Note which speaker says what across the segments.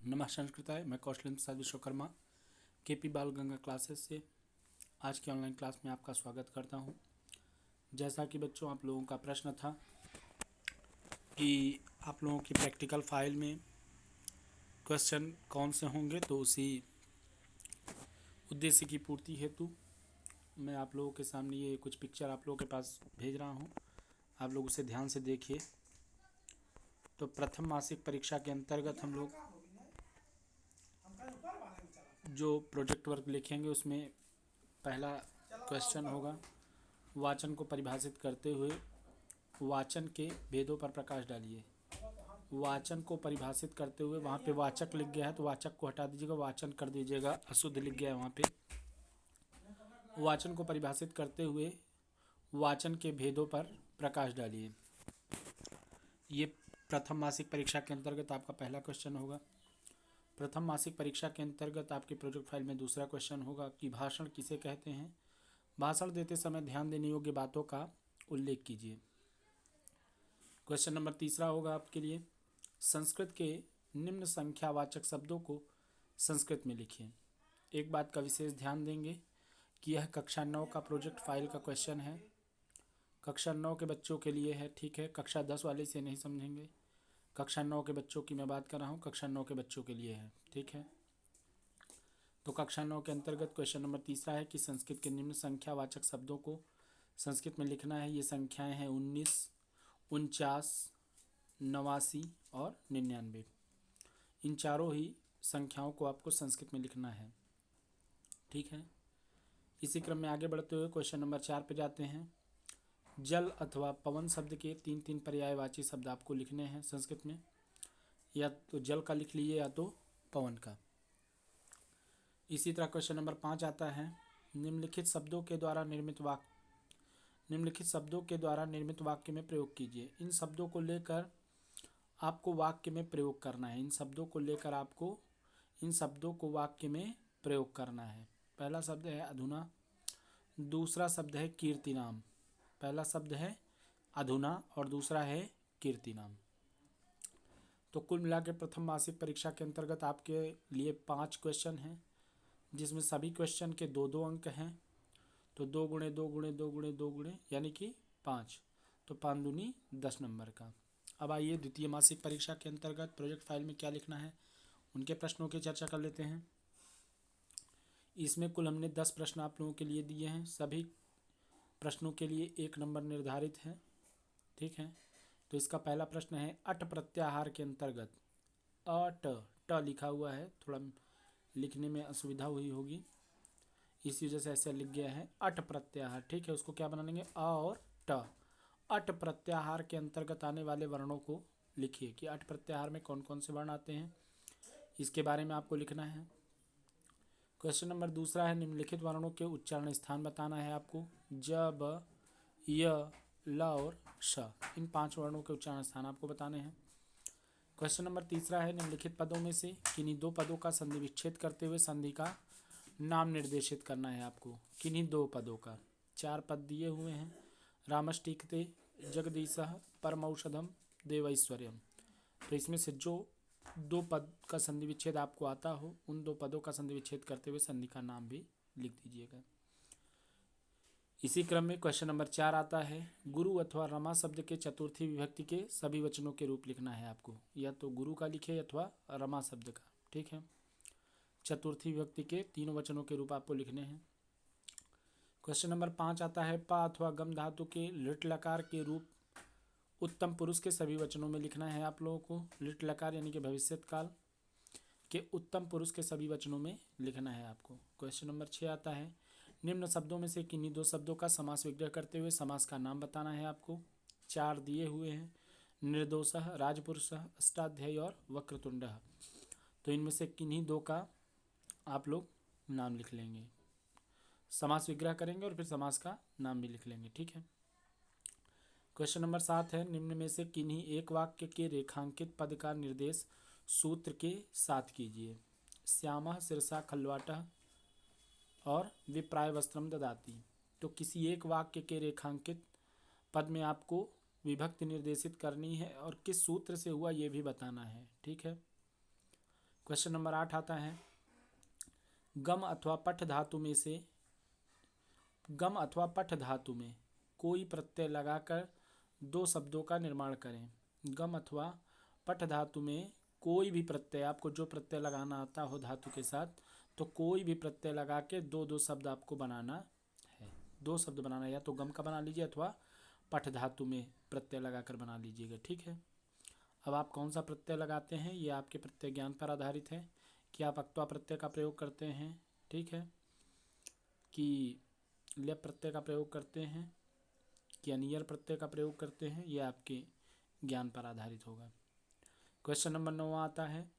Speaker 1: नमः संस्कृताय। मैं कौशलेंद्र प्रसाद विश्वकर्मा केपी बाल गंगा क्लासेस से आज की ऑनलाइन क्लास में आपका स्वागत करता हूं। जैसा कि बच्चों आप लोगों का प्रश्न था कि आप लोगों की प्रैक्टिकल फाइल में क्वेश्चन कौन से होंगे, तो उसी उद्देश्य की पूर्ति हेतु मैं आप लोगों के सामने ये कुछ पिक्चर आप लोगों के पास भेज रहा हूं। आप लोग उसे ध्यान से देखिए। तो प्रथम मासिक परीक्षा के अंतर्गत हम लोग जो प्रोजेक्ट वर्क लिखेंगे उसमें पहला क्वेश्चन होगा, वाचन को परिभाषित करते हुए वाचन के भेदों पर प्रकाश डालिए। वाचन को परिभाषित करते हुए वहाँ पे वाचक लिख गया है तो वाचक को हटा दीजिएगा, वाचन कर दीजिएगा, अशुद्ध लिख गया है वहाँ पे। वाचन को परिभाषित करते हुए वाचन के भेदों पर प्रकाश डालिए। ये प्रथम मासिक परीक्षा के अंतर्गत आपका पहला क्वेश्चन होगा। प्रथम मासिक परीक्षा के अंतर्गत आपके प्रोजेक्ट फाइल में दूसरा क्वेश्चन होगा कि भाषण किसे कहते हैं। भाषण देते समय ध्यान देने योग्य बातों का उल्लेख कीजिए। क्वेश्चन नंबर तीसरा होगा आपके लिए, संस्कृत के निम्न संख्यावाचक शब्दों को संस्कृत में लिखिए। एक बात का विशेष ध्यान देंगे कि यह कक्षा 9 का प्रोजेक्ट फाइल का क्वेश्चन है। कक्षा 9 के बच्चों के लिए है, ठीक है। कक्षा 10 वाले से नहीं समझेंगे। कक्षा 9 के बच्चों की मैं बात कर रहा हूँ, कक्षा 9 के बच्चों के लिए है, ठीक है। तो कक्षा 9 के अंतर्गत क्वेश्चन नंबर तीसरा है कि संस्कृत के निम्न संख्यावाचक शब्दों को संस्कृत में लिखना है। ये संख्याएं हैं 19, 49, 89 और 99। इन चारों ही संख्याओं को आपको संस्कृत में लिखना है, ठीक है। इसी क्रम में आगे बढ़ते हुए क्वेश्चन नंबर 4 पे जाते हैं। जल अथवा पवन शब्द के 3 पर्यायवाची शब्द आपको लिखने हैं संस्कृत में। या तो जल का लिख लीजिए या तो पवन का। इसी तरह क्वेश्चन नंबर 5 आता है, निम्नलिखित शब्दों के द्वारा निर्मित वाक्य में प्रयोग कीजिए। इन शब्दों को लेकर आपको वाक्य में प्रयोग करना है। इन शब्दों को वाक्य में प्रयोग करना है। पहला शब्द है अधुना, दूसरा शब्द है कीर्तिनाम। पहला शब्द है अधुना और दूसरा है कीर्तिनाम। तो कुल मिला के प्रथम मासिक परीक्षा के अंतर्गत आपके लिए 5 क्वेश्चन हैं, जिसमें सभी क्वेश्चन के 2-2 अंक हैं। तो 2 गुणे 2 गुणे 2 गुणे 2 गुणे यानी कि 5, तो 5 दूनी 10 नंबर का। अब आइए द्वितीय मासिक परीक्षा के अंतर्गत प्रोजेक्ट फाइल में क्या लिखना है उनके प्रश्नों की चर्चा कर लेते हैं। इसमें कुल हमने 10 प्रश्न आप लोगों के लिए दिए हैं। सभी प्रश्नों के लिए 1 नंबर निर्धारित है, ठीक है। तो इसका पहला प्रश्न है, अट प्रत्याहार के अंतर्गत ट लिखा हुआ है, थोड़ा लिखने में असुविधा हुई होगी, इस वजह से ऐसे लिख गया है अट प्रत्याहार, ठीक है। उसको क्या बना लेंगे, अ और ट। अट प्रत्याहार के अंतर्गत आने वाले वर्णों को लिखिए कि अट प्रत्याहार में कौन कौन से वर्ण आते हैं, इसके बारे में आपको लिखना है। क्वेश्चन नंबर दूसरा है, निम्नलिखित वर्णों के उच्चारण स्थान बताना है आपको। ज, ब, य, ल और श, इन 5 वर्णों के उच्चारण स्थान आपको बताने हैं। क्वेश्चन नंबर तीसरा है, निम्नलिखित पदों में से किन्हीं 2 पदों का संधि विच्छेद करते हुए संधि का नाम निर्देशित करना है आपको। किन्हीं 2 पदों का, 4 पद दिए हुए हैं, रामष्टिकते, जगदीशः, परमौषधम, देवैश्वर्यम। तो इसमें से जो 2 पद का संधि विच्छेद आपको आता हो, उन 2 पदों का संधि विच्छेद करते हुए संधि का नाम भी लिख दीजिएगा। इसी क्रम में क्वेश्चन नंबर 4 आता है, गुरु अथवा रमा शब्द के चतुर्थी विभक्ति के सभी वचनों के रूप लिखना है आपको। या तो गुरु का लिखे अथवा रमा शब्द का, ठीक है। चतुर्थी विभक्ति के 3 वचनों के रूप आपको लिखने हैं। क्वेश्चन नंबर 5 आता है, पा अथवा गम धातु के लिट लकार के रूप उत्तम पुरुष के सभी वचनों में लिखना है आप लोगों को। लिट लकार यानी कि भविष्यत काल के उत्तम पुरुष के सभी वचनों में लिखना है आपको। क्वेश्चन नंबर 6 आता है, निम्न शब्दों में से किन्हीं 2 शब्दों का समास विग्रह करते हुए समास का नाम बताना है आपको। 4 दिए हुए हैं, निर्दोषः, राजपुरुषः, अष्टाध्यायी और वक्रतुंडः। तो इनमें से किन्हीं 2 का आप लोग नाम लिख लेंगे, समास विग्रह करेंगे और फिर समास का नाम भी लिख लेंगे, ठीक है। क्वेश्चन नंबर 7 है, निम्न में से किन्हीं एक वाक्य के रेखांकित पद का निर्देश सूत्र के साथ कीजिए। श्यामः शिरसा खल्वाटः और विप्राय वस्त्रम ददाति। तो किसी एक वाक्य के रेखांकित पद में आपको विभक्ति निर्देशित करनी है और किस सूत्र से हुआ ये भी बताना है, ठीक है। क्वेश्चन नंबर 8 आता है, गम अथवा पठ धातु में से गम अथवा पठ धातु में कोई प्रत्यय लगाकर दो शब्दों का निर्माण करें। गम अथवा पठ धातु में कोई भी प्रत्यय, आपको जो प्रत्यय लगाना आता हो धातु के साथ, तो कोई भी प्रत्यय लगा के दो दो शब्द आपको बनाना है। दो शब्द बनाना है, या तो गम का बना लीजिए अथवा पठ धातु में प्रत्यय लगाकर बना लीजिएगा। ठीक है, अब आप कौन सा प्रत्यय लगाते हैं ये आपके प्रत्यय ज्ञान पर आधारित है कि आप अक्त्वा प्रत्यय का प्रयोग करते हैं, ठीक है, कि लेप प्रत्यय का प्रयोग करते हैं, कि अनियर प्रत्यय का प्रयोग करते हैं, ये आपके ज्ञान पर आधारित होगा। क्वेश्चन नंबर 9 आता है,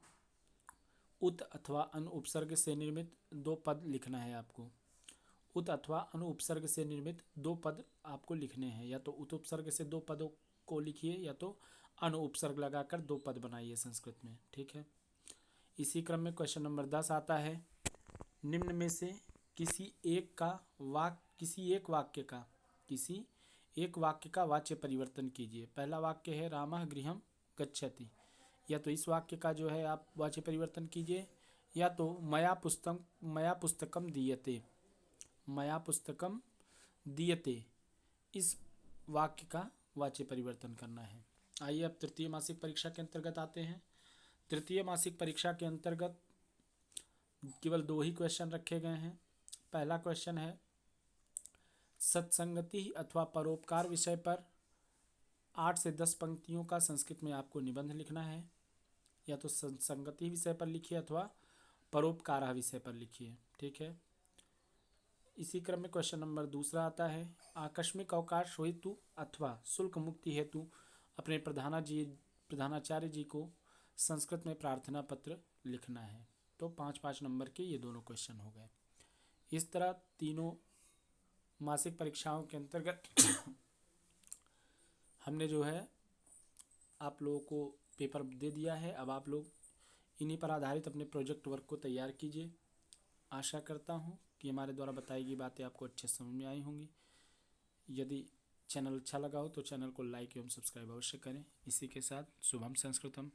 Speaker 1: उत अथवा अनु उपसर्ग से निर्मित दो पद लिखना है आपको। उत अथवा अनु उपसर्ग से निर्मित दो पद आपको लिखने हैं, या तो उत उपसर्ग से दो पदों को लिखिए या तो अनु उपसर्ग लगाकर दो पद बनाइए संस्कृत में। ठीक है, इसी क्रम में क्वेश्चन नंबर 10 आता है, निम्न में से किसी एक वाक्य का वाच्य परिवर्तन कीजिए। पहला वाक्य है रामः गृहं गच्छति, या तो इस वाक्य का जो है आप वाच्य परिवर्तन कीजिए, या तो मया पुस्तकम दीयते इस वाक्य का वाच्य परिवर्तन करना है। आइए अब तृतीय मासिक परीक्षा के अंतर्गत आते हैं। तृतीय मासिक परीक्षा के अंतर्गत केवल 2 ही क्वेश्चन रखे गए हैं। पहला क्वेश्चन है, सत्संगति अथवा परोपकार विषय पर 8 से 10 पंक्तियों का संस्कृत में आपको निबंध लिखना है। या तो सत्संगति विषय पर लिखिए अथवा परोपकार विषय पर लिखिए। ठीक है, इसी क्रम में क्वेश्चन नंबर 2 आता है, आकस्मिक अवकाश हेतु अथवा शुल्क मुक्ति हेतु अपने प्रधानाचार्य जी को संस्कृत में प्रार्थना पत्र लिखना है। तो 5-5 नंबर के ये दोनों क्वेश्चन हो गए। इस तरह तीनों मासिक परीक्षाओं के अंतर्गत हमने जो है आप लोगों को पेपर दे दिया है। अब आप लोग इन्हीं पर आधारित अपने प्रोजेक्ट वर्क को तैयार कीजिए। आशा करता हूँ कि हमारे द्वारा बताई गई बातें आपको अच्छे समझ में आई होंगी। यदि चैनल अच्छा लगा हो तो चैनल को लाइक एवं सब्सक्राइब अवश्य करें। इसी के साथ शुभम संस्कृतम।